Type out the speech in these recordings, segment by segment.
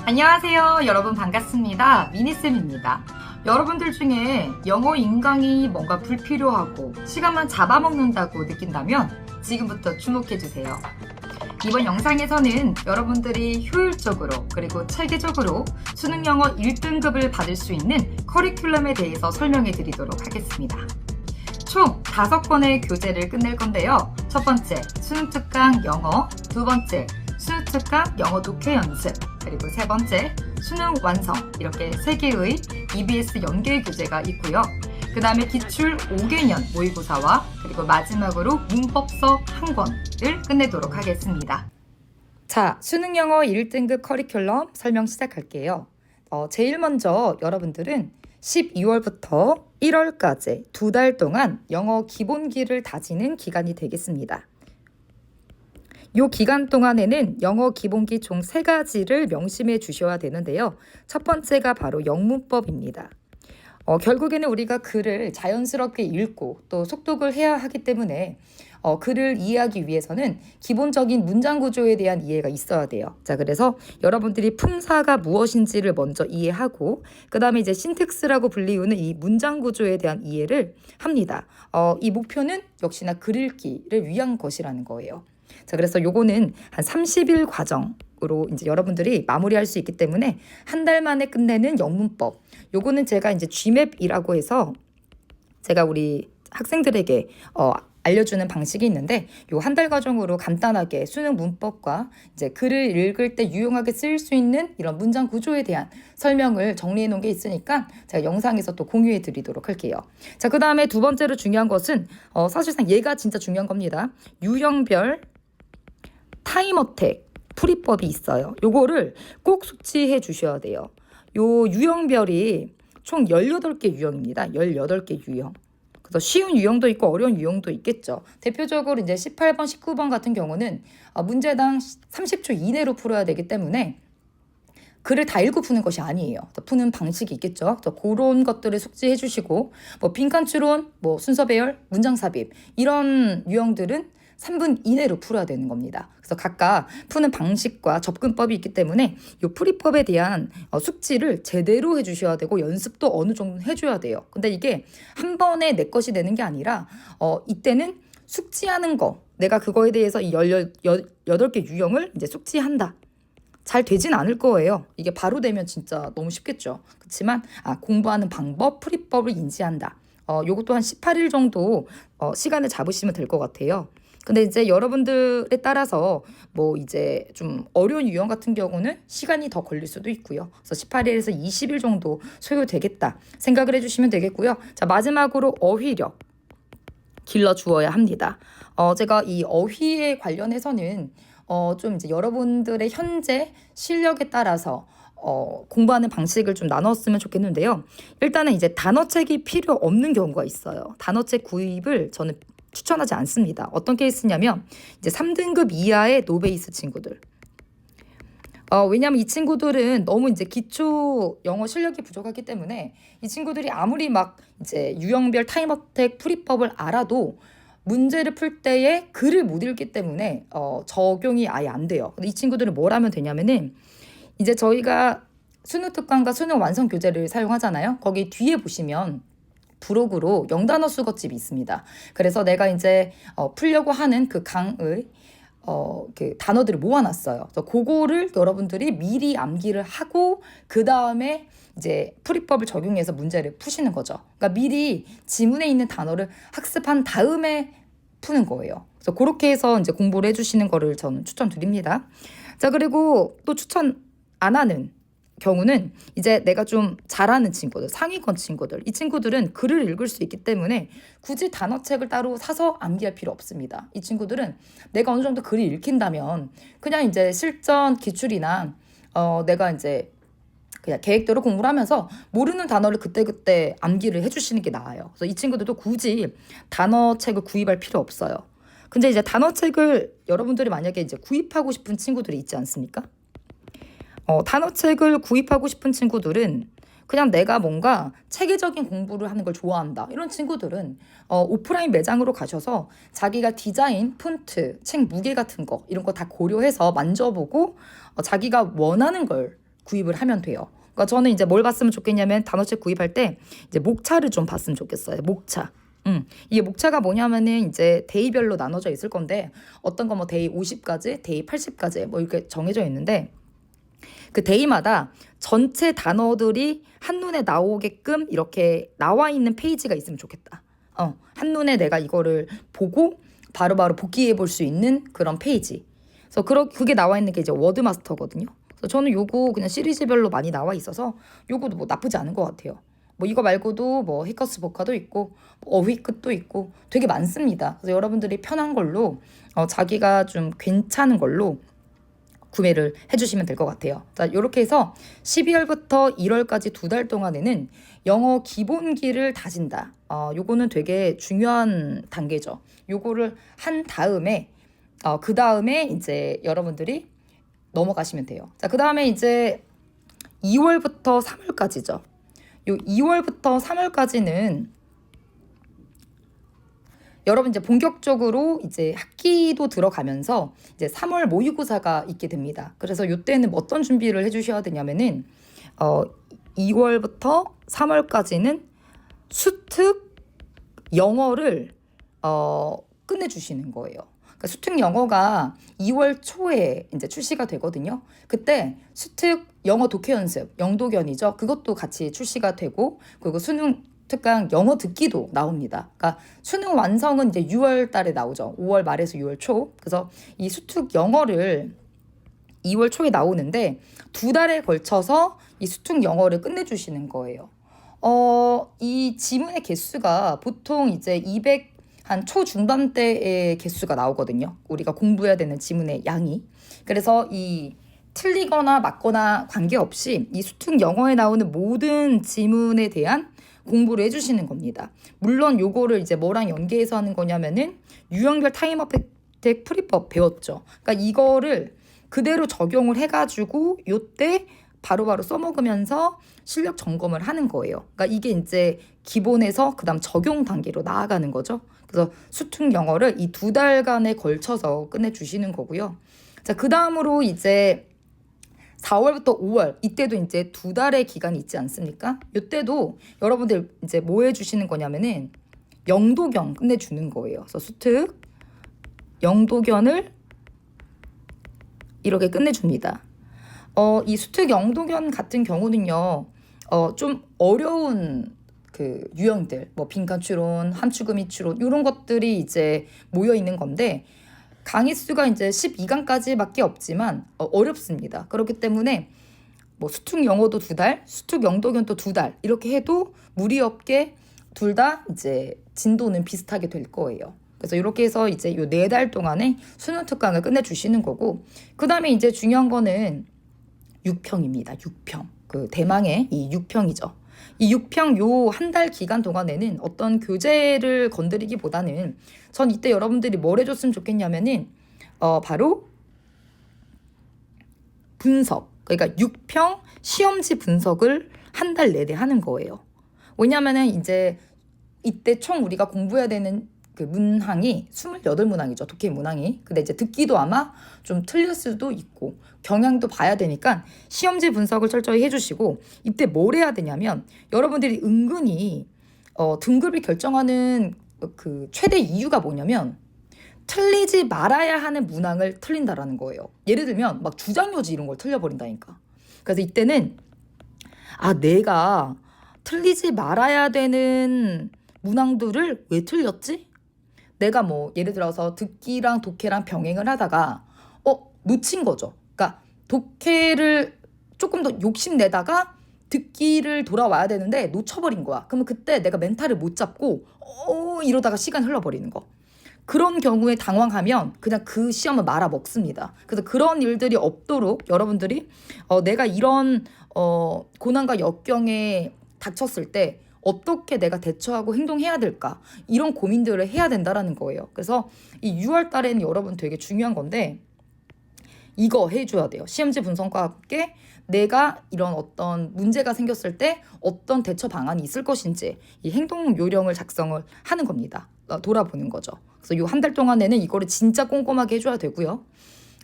안녕하세요. 여러분 반갑습니다. 미니쌤입니다. 여러분들 중에 영어 인강이 뭔가 불필요하고 시간만 잡아먹는다고 느낀다면 지금부터 주목해주세요. 이번 영상에서는 여러분들이 효율적으로 그리고 체계적으로 수능 영어 1등급을 받을 수 있는 커리큘럼에 대해서 설명해 드리도록 하겠습니다. 총 5번의 교재를 끝낼 건데요. 첫 번째, 수능 특강 영어, 두 번째, 수능 특강 영어 독해 연습, 그리고 세 번째, 수능 완성, 이렇게 3개의 EBS 연계 교재가 있고요. 그 다음에 기출 5개년 모의고사와 그리고 마지막으로 문법서 한 권을 끝내도록 하겠습니다. 자, 수능 영어 1등급 커리큘럼 설명 시작할게요. 제일 먼저 여러분들은 12월부터 1월까지 2달 동안 영어 기본기를 다지는 기간이 되겠습니다. 이 기간 동안에는 영어 기본기 총 3가지를 명심해 주셔야 되는데요. 첫 번째가 바로 영문법입니다. 결국에는 우리가 글을 자연스럽게 읽고 또 속독을 해야 하기 때문에 글을 이해하기 위해서는 기본적인 문장 구조에 대한 이해가 있어야 돼요. 자, 그래서 여러분들이 품사가 무엇인지를 먼저 이해하고 그 다음에 이제 신텍스라고 불리우는 이 문장 구조에 대한 이해를 합니다. 이 목표는 역시나 글 읽기를 위한 것이라는 거예요. 자, 그래서 요거는 한 30일 과정으로 이제 여러분들이 마무리할 수 있기 때문에 한 달 만에 끝내는 영문법. 요거는 제가 이제 GMAP이라고 해서 제가 우리 학생들에게 알려주는 방식이 있는데 요 한 달 과정으로 간단하게 수능 문법과 이제 글을 읽을 때 유용하게 쓰일 수 있는 이런 문장 구조에 대한 설명을 정리해 놓은 게 있으니까 제가 영상에서 또 공유해 드리도록 할게요. 자, 그 다음에 두 번째로 중요한 것은 사실상 얘가 진짜 중요한 겁니다. 유형별 타임어택 풀이법이 있어요. 요거를 꼭 숙지해 주셔야 돼요. 요 유형별이 총 18개 유형입니다. 18개 유형. 그래서 쉬운 유형도 있고 어려운 유형도 있겠죠. 대표적으로 이제 18번, 19번 같은 경우는 문제당 30초 이내로 풀어야 되기 때문에 글을 다 읽고 푸는 것이 아니에요. 푸는 방식이 있겠죠. 그런 것들을 숙지해 주시고 빈칸 추론, 순서 배열, 문장 삽입 이런 유형들은 3분 이내로 풀어야 되는 겁니다. 그래서 각각 푸는 방식과 접근법이 있기 때문에 이 풀이법에 대한 숙지를 제대로 해주셔야 되고 연습도 어느 정도 해줘야 돼요. 근데 이게 한 번에 내 것이 되는 게 아니라 이때는 숙지하는 거, 내가 그거에 대해서 이 18개 유형을 이제 숙지한다. 잘 되진 않을 거예요. 이게 바로 되면 진짜 너무 쉽겠죠. 그렇지만 공부하는 방법, 풀이법을 인지한다. 요것도 한 18일 정도 시간을 잡으시면 될 것 같아요. 근데 이제 여러분들에 따라서 이제 좀 어려운 유형 같은 경우는 시간이 더 걸릴 수도 있고요. 그래서 18일에서 20일 정도 소요되겠다 생각을 해주시면 되겠고요. 자, 마지막으로 어휘력 길러주어야 합니다. 제가 이 어휘에 관련해서는 좀 이제 여러분들의 현재 실력에 따라서 공부하는 방식을 좀 나눴으면 좋겠는데요. 일단은 이제 단어책이 필요 없는 경우가 있어요. 단어책 구입을 저는 추천하지 않습니다. 어떤 케이스냐면 이제 3등급 이하의 노베이스 친구들. 왜냐하면 이 친구들은 너무 이제 기초 영어 실력이 부족하기 때문에 이 친구들이 아무리 막 이제 유형별 타임어택 풀이법을 알아도 문제를 풀 때에 글을 못 읽기 때문에 적용이 아예 안 돼요. 근데 이 친구들은 뭘 하면 되냐면은 이제 저희가 수능 특강과 수능 완성 교재를 사용하잖아요. 거기 뒤에 보시면 부록으로 영단어 수거집이 있습니다. 그래서 내가 이제 풀려고 하는 그 강의 그 단어들을 모아놨어요. 그래서 그거를 여러분들이 미리 암기를 하고 그 다음에 이제 풀이법을 적용해서 문제를 푸시는 거죠. 그러니까 미리 지문에 있는 단어를 학습한 다음에 푸는 거예요. 그래서 그렇게 해서 이제 공부를 해주시는 거를 저는 추천드립니다. 자, 그리고 또 추천 안 하는 경우는 이제 내가 좀 잘하는 친구들, 상위권 친구들, 이 친구들은 글을 읽을 수 있기 때문에 굳이 단어책을 따로 사서 암기할 필요 없습니다. 이 친구들은 내가 어느 정도 글을 읽힌다면 그냥 이제 실전 기출이나 내가 이제 그냥 계획대로 공부를 하면서 모르는 단어를 그때그때 암기를 해주시는 게 나아요. 그래서 이 친구들도 굳이 단어책을 구입할 필요 없어요. 근데 이제 단어책을 여러분들이 만약에 이제 구입하고 싶은 친구들이 있지 않습니까? 단어책을 구입하고 싶은 친구들은 그냥 내가 뭔가 체계적인 공부를 하는 걸 좋아한다. 이런 친구들은 오프라인 매장으로 가셔서 자기가 디자인, 폰트, 책 무게 같은 거 이런 거 다 고려해서 만져보고 자기가 원하는 걸 구입을 하면 돼요. 그러니까 저는 이제 뭘 봤으면 좋겠냐면 단어책 구입할 때 이제 목차를 좀 봤으면 좋겠어요. 목차. 이게 목차가 뭐냐면은 이제 데이별로 나눠져 있을 건데 어떤 거 뭐 데이 50까지, 데이 80까지 뭐 이렇게 정해져 있는데 그 데이마다 전체 단어들이 한눈에 나오게끔 이렇게 나와 있는 페이지가 있으면 좋겠다. 한눈에 내가 이거를 보고 바로바로 복기해 볼 수 있는 그런 페이지. 그래서 그게 나와 있는 게 이제 워드마스터거든요. 그래서 저는 요거 그냥 시리즈별로 많이 나와 있어서 요거도 뭐 나쁘지 않은 것 같아요. 뭐 이거 말고도 뭐 히커스 보카도 있고 뭐 어휘끝도 있고 되게 많습니다. 그래서 여러분들이 편한 걸로 자기가 좀 괜찮은 걸로 구매를 해주시면 될 것 같아요. 자, 이렇게 해서 12월부터 1월까지 2달 동안에는 영어 기본기를 다진다. 요거는 되게 중요한 단계죠. 요거를 한 다음에 그 다음에 이제 여러분들이 넘어가시면 돼요. 자, 그 다음에 이제 2월부터 3월까지죠. 요 2월부터 3월까지는 여러분 이제 본격적으로 이제 학기도 들어가면서 이제 3월 모의고사가 있게 됩니다. 그래서 이때는 어떤 준비를 해주셔야 되냐면은 2월부터 3월까지는 수특 영어를 끝내주시는 거예요. 그러니까 수특 영어가 2월 초에 이제 출시가 되거든요. 그때 수특 영어 독해 연습, 영도견이죠. 그것도 같이 출시가 되고 그리고 수능 특강 영어 듣기도 나옵니다. 그러니까 수능 완성은 이제 6월 달에 나오죠. 5월 말에서 6월 초. 그래서 이 수특 영어를 2월 초에 나오는데 2달에 걸쳐서 이 수특 영어를 끝내주시는 거예요. 이 지문의 개수가 보통 이제 200 한 초중반대의 개수가 나오거든요. 우리가 공부해야 되는 지문의 양이. 그래서 이 틀리거나 맞거나 관계없이 이 수특 영어에 나오는 모든 지문에 대한 공부를 해주시는 겁니다. 물론 요거를 이제 뭐랑 연계해서 하는 거냐면은 유형별 타임업 혜택 풀이법 배웠죠. 그러니까 이거를 그대로 적용을 해가지고 요때 바로바로 써먹으면서 실력 점검을 하는 거예요. 그러니까 이게 이제 기본에서 그다음 적용 단계로 나아가는 거죠. 그래서 수특 영어를 이 2달간에 걸쳐서 끝내주시는 거고요. 자, 그 다음으로 이제 4월부터 5월 이때도 이제 2달의 기간이 있지 않습니까? 이때도 여러분들 이제 뭐 해주시는 거냐면은 영도견 끝내주는 거예요. 그래서 수특 영도견을 이렇게 끝내줍니다. 이 수특 영도견 같은 경우는요, 좀 어려운 그 유형들, 뭐 빈칸 추론, 함축음이 추론 이런 것들이 이제 모여 있는 건데. 강의 수가 이제 12강까지밖에 없지만 어렵습니다. 그렇기 때문에 뭐 수특 영어도 2달, 수특 영도견도 2달 이렇게 해도 무리 없게 둘 다 이제 진도는 비슷하게 될 거예요. 그래서 이렇게 해서 이제 요 4달 동안에 수능 특강을 끝내주시는 거고 그 다음에 이제 중요한 거는 6평입니다. 6평. 그 대망의 이 6평이죠. 이 6평 요 한 달 기간 동안에는 어떤 교재를 건드리기보다는 전 이때 여러분들이 뭘 해줬으면 좋겠냐면은 바로 분석, 그러니까 6평 시험지 분석을 한 달 내내 하는 거예요. 왜냐면은 이제 이때 총 우리가 공부해야 되는 그 문항이 28문항이죠. 독해 문항이. 근데 이제 듣기도 아마 좀 틀릴 수도 있고 경향도 봐야 되니까 시험지 분석을 철저히 해주시고 이때 뭘 해야 되냐면 여러분들이 은근히 등급을 결정하는 그 최대 이유가 뭐냐면 틀리지 말아야 하는 문항을 틀린다라는 거예요. 예를 들면 막 주장요지 이런 걸 틀려버린다니까. 그래서 이때는 내가 틀리지 말아야 되는 문항들을 왜 틀렸지? 내가 뭐 예를 들어서 듣기랑 독해랑 병행을 하다가 놓친 거죠. 그러니까 독해를 조금 더 욕심내다가 듣기를 돌아와야 되는데 놓쳐버린 거야. 그러면 그때 내가 멘탈을 못 잡고 이러다가 시간 흘러버리는 거. 그런 경우에 당황하면 그냥 그 시험을 말아 먹습니다. 그래서 그런 일들이 없도록 여러분들이 내가 이런 고난과 역경에 닥쳤을 때 어떻게 내가 대처하고 행동해야 될까 이런 고민들을 해야 된다라는 거예요. 그래서 이 6월 달에는 여러분 되게 중요한 건데 이거 해줘야 돼요. 시험지 분석과 함께 내가 이런 어떤 문제가 생겼을 때 어떤 대처 방안이 있을 것인지 이 행동 요령을 작성을 하는 겁니다. 돌아보는 거죠. 그래서 이 한 달 동안에는 이거를 진짜 꼼꼼하게 해줘야 되고요.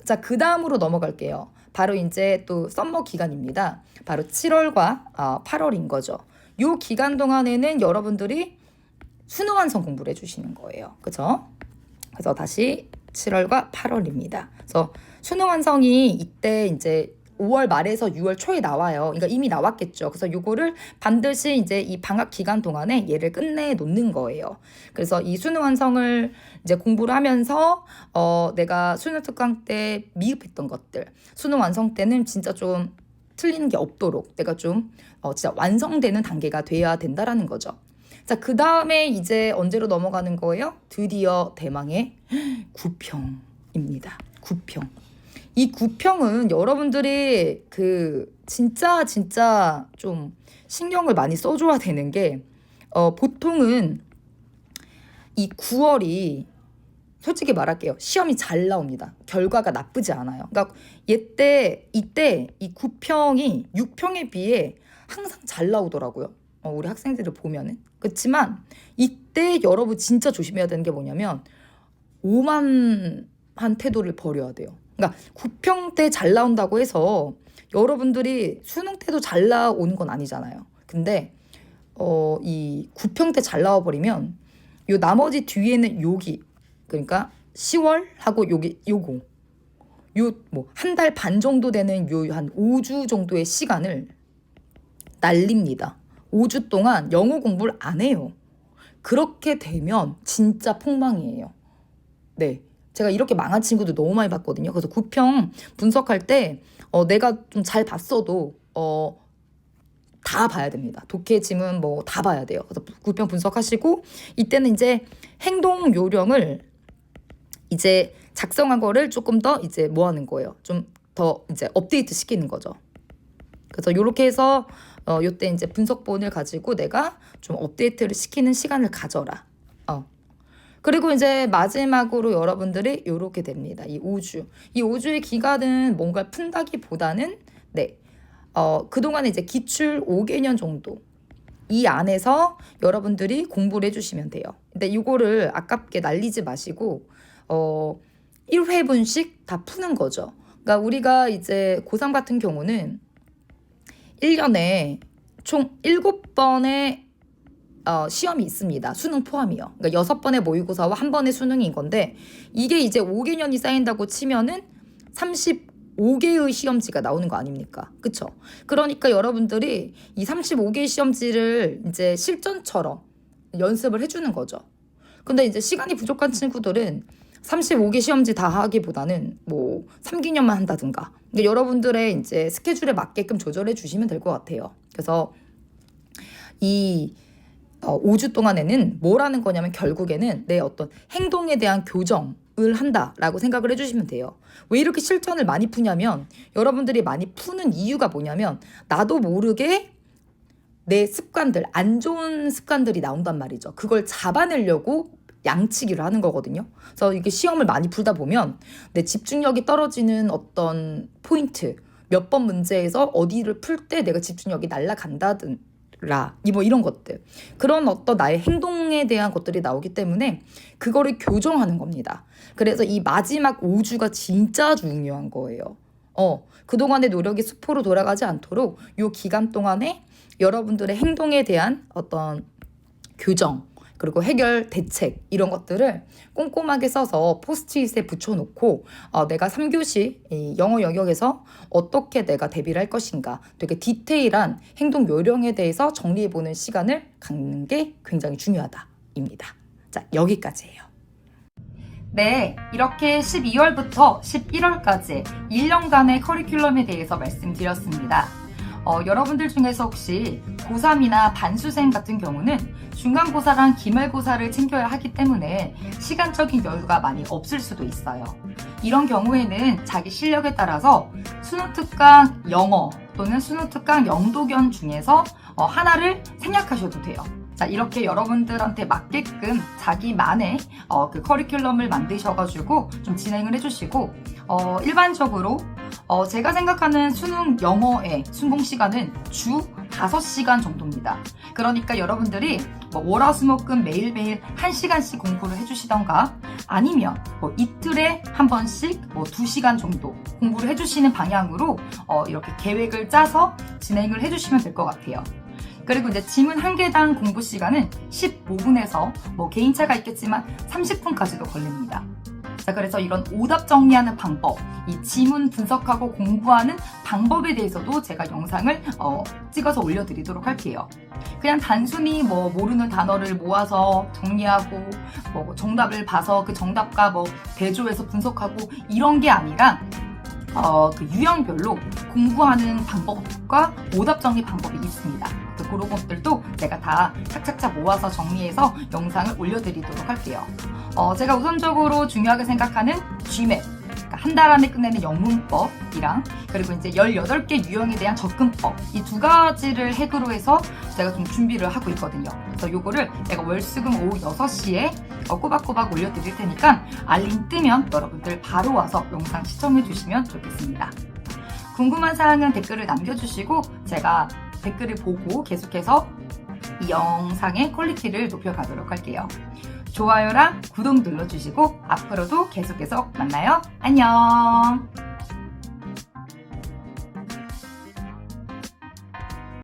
자, 그 다음으로 넘어갈게요. 바로 이제 또 썸머 기간입니다. 바로 7월과 8월인 거죠. 요 기간 동안에는 여러분들이 수능 완성 공부를 해주시는 거예요. 그죠? 그래서 다시 7월과 8월입니다. 그래서 수능 완성이 이때 이제 5월 말에서 6월 초에 나와요. 그러니까 이미 나왔겠죠. 그래서 요거를 반드시 이제 이 방학 기간 동안에 얘를 끝내 놓는 거예요. 그래서 이 수능 완성을 이제 공부를 하면서 내가 수능 특강 때 미흡했던 것들, 수능 완성 때는 진짜 좀 틀리는 게 없도록 내가 좀 진짜 완성되는 단계가 돼야 된다라는 거죠. 자, 그 다음에 이제 언제로 넘어가는 거예요? 드디어 대망의 9평입니다. 9평. 이 9평은 여러분들이 진짜 좀 신경을 많이 써줘야 되는 게 보통은 이 9월이 솔직히 말할게요. 시험이 잘 나옵니다. 결과가 나쁘지 않아요. 그러니까 이때 이 9평이 6평에 비해 항상 잘 나오더라고요. 우리 학생들을 보면은. 그렇지만 이때 여러분 진짜 조심해야 되는 게 뭐냐면 오만한 태도를 버려야 돼요. 그러니까 9평 때 잘 나온다고 해서 여러분들이 수능 때도 잘 나오는 건 아니잖아요. 근데 이 9평 때 잘 나와버리면 요 나머지 뒤에는 여기 그러니까 10월하고 요거 요 뭐 한 달 반 정도 되는 요 한 5주 정도의 시간을 날립니다. 5주 동안 영어 공부를 안 해요. 그렇게 되면 진짜 폭망이에요. 네. 제가 이렇게 망한 친구들 너무 많이 봤거든요. 그래서 9평 분석할 때 내가 좀 잘 봤어도 다 봐야 됩니다. 독해 지문 뭐 다 봐야 돼요. 그래서 9평 분석하시고 이때는 이제 행동 요령을 이제 작성한 거를 조금 더 이제 뭐 하는 거예요. 좀 더 이제 업데이트 시키는 거죠. 그래서 요렇게 해서 요때 이제 분석본을 가지고 내가 좀 업데이트를 시키는 시간을 가져라. 그리고 이제 마지막으로 여러분들이 요렇게 됩니다. 이 5주. 이 5주의 기간은 뭔가 푼다기보다는 그동안에 이제 기출 5개년 정도 이 안에서 여러분들이 공부를 해주시면 돼요. 근데 이거를 아깝게 날리지 마시고 1회분씩 다 푸는 거죠. 그러니까 우리가 이제 고3 같은 경우는 1년에 총 7번의 시험이 있습니다. 수능 포함이요. 그러니까 6번의 모의고사와 1번의 수능인 건데 이게 이제 5개년이 쌓인다고 치면은 35개의 시험지가 나오는 거 아닙니까? 그쵸? 그러니까 여러분들이 이 35개의 시험지를 이제 실전처럼 연습을 해주는 거죠. 근데 이제 시간이 부족한 친구들은 35개 시험지 다 하기보다는 뭐 3개년만 한다든가 그러니까 여러분들의 이제 스케줄에 맞게끔 조절해 주시면 될 것 같아요. 그래서 이 5주 동안에는 뭘 하는 거냐면 결국에는 내 어떤 행동에 대한 교정을 한다라고 생각을 해주시면 돼요. 왜 이렇게 실전을 많이 푸냐면 여러분들이 많이 푸는 이유가 뭐냐면 나도 모르게 내 습관들, 안 좋은 습관들이 나온단 말이죠. 그걸 잡아내려고 양치기를 하는 거거든요. 그래서 이게 시험을 많이 풀다 보면 내 집중력이 떨어지는 어떤 포인트, 몇 번 문제에서 어디를 풀 때 내가 집중력이 날아간다든 뭐 이런 것들 그런 어떤 나의 행동에 대한 것들이 나오기 때문에 그거를 교정하는 겁니다. 그래서 이 마지막 5주가 진짜 중요한 거예요. 그동안의 노력이 수포로 돌아가지 않도록 이 기간 동안에 여러분들의 행동에 대한 어떤 교정 그리고 해결 대책 이런 것들을 꼼꼼하게 써서 포스트잇에 붙여놓고 내가 3교시 이 영어 영역에서 어떻게 내가 대비를 할 것인가 되게 디테일한 행동 요령에 대해서 정리해보는 시간을 갖는 게 굉장히 중요하다입니다. 자, 여기까지예요. 네, 이렇게 12월부터 11월까지 1년간의 커리큘럼에 대해서 말씀드렸습니다. 여러분들 중에서 혹시 고3이나 반수생 같은 경우는 중간고사랑 기말고사를 챙겨야 하기 때문에 시간적인 여유가 많이 없을 수도 있어요. 이런 경우에는 자기 실력에 따라서 수능특강 영어 또는 수능특강 영도견 중에서 하나를 생략하셔도 돼요. 자, 이렇게 여러분들한테 맞게끔 자기만의 그 커리큘럼을 만드셔가지고 좀 진행을 해주시고 일반적으로 제가 생각하는 수능 영어의 순봉 시간은 주 5시간 정도입니다. 그러니까 여러분들이 뭐 월화수목금 매일매일 1시간씩 공부를 해주시던가 아니면 뭐 이틀에 한 번씩 뭐 2시간 정도 공부를 해주시는 방향으로 이렇게 계획을 짜서 진행을 해주시면 될 것 같아요. 그리고 이제 지문 한 개당 공부 시간은 15분에서 뭐 개인차가 있겠지만 30분까지도 걸립니다. 자, 그래서 이런 오답 정리하는 방법, 이 지문 분석하고 공부하는 방법에 대해서도 제가 영상을 찍어서 올려드리도록 할게요. 그냥 단순히 뭐 모르는 단어를 모아서 정리하고 뭐 정답을 봐서 그 정답과 뭐 대조해서 분석하고 이런 게 아니라 그 유형별로 공부하는 방법과 오답 정리 방법이 있습니다. 그런 것들도 제가 다 착착착 모아서 정리해서 영상을 올려드리도록 할게요. 제가 우선적으로 중요하게 생각하는 GMAT, 그러니까 한 달 안에 끝내는 영문법이랑 그리고 이제 18개 유형에 대한 접근법, 이 2가지를 핵으로 해서 제가 좀 준비를 하고 있거든요. 그래서 요거를 제가 월수금 오후 6시에 꼬박꼬박 올려드릴 테니까 알림 뜨면 여러분들 바로 와서 영상 시청해 주시면 좋겠습니다. 궁금한 사항은 댓글을 남겨주시고 제가 댓글을 보고 계속해서 이 영상의 퀄리티를 높여가도록 할게요. 좋아요랑 구독 눌러주시고 앞으로도 계속 만나요. 안녕.